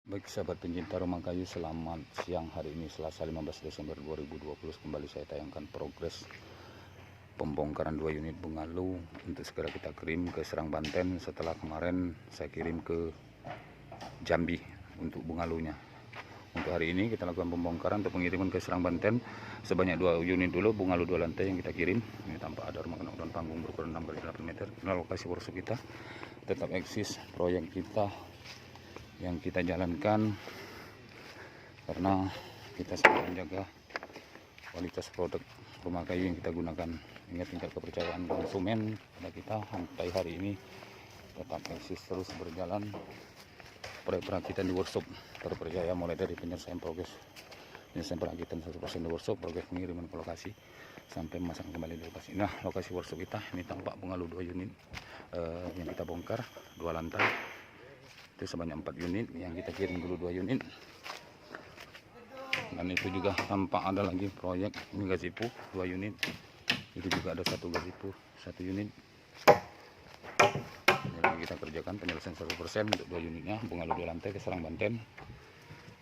Baik sahabat pencinta rumah kayu, selamat siang. Hari ini Selasa 15 Desember 2020. Kembali saya tayangkan progres pembongkaran 2 unit bungalow untuk segera kita kirim ke Serang Banten. Setelah kemarin saya kirim ke Jambi untuk bungalownya. Untuk hari ini kita lakukan pembongkaran untuk pengiriman ke Serang Banten sebanyak 2 unit dulu, bungalow 2 lantai yang kita kirim. Ini tampak ada rumah dan panggung berukuran 6 x 8 meter. Ini lokasi workshop kita, tetap eksis proyek kita yang kita jalankan karena kita sedang menjaga kualitas produk rumah kayu yang kita gunakan. Ingat, tingkat kepercayaan konsumen pada kita sampai hari ini tetap eksis terus berjalan. Proyek perakitan di workshop terpercaya, mulai dari penyelesaian perakitan 100% di workshop, progres pengiriman ke lokasi sampai memasang kembali di lokasi. Nah, lokasi workshop kita ini tampak bungalow 2 unit yang kita bongkar 2 lantai. Itu sebanyak 4 unit yang kita kirim dulu 2 unit. Dan itu juga tampak ada lagi proyek ini gazebo 2 unit. Itu juga ada 1 gazebo 1 unit. Ini lagi kita kerjakan penyelesaian 100% untuk 2 unitnya, bungalow 2 lantai ke Serang Banten.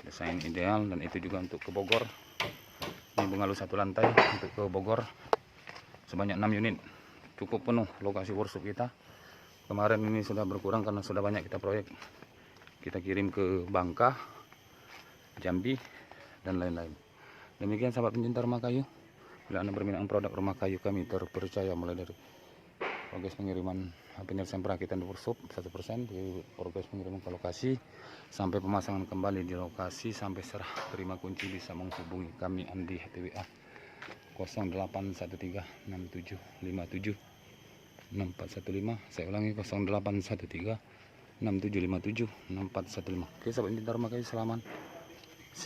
Desain ideal. Dan itu juga untuk ke Bogor. Ini bungalow 1 lantai untuk ke Bogor sebanyak 6 unit. Cukup penuh lokasi workshop kita. Kemarin ini sudah berkurang karena sudah banyak kita proyek. Kita kirim ke Bangka, Jambi, dan lain-lain. Demikian sahabat pencinta rumah kayu. Bila Anda berminat produk rumah kayu kami terpercaya, mulai dari progres pengiriman penyelesaian perakitan di workshop 100%, di progres pengiriman ke lokasi sampai pemasangan kembali di lokasi sampai serah terima kunci, bisa menghubungi kami Andi TWA 081367576415. Saya ulangi 081367576415. Oke sahabat pencinta rumah kayu, selamat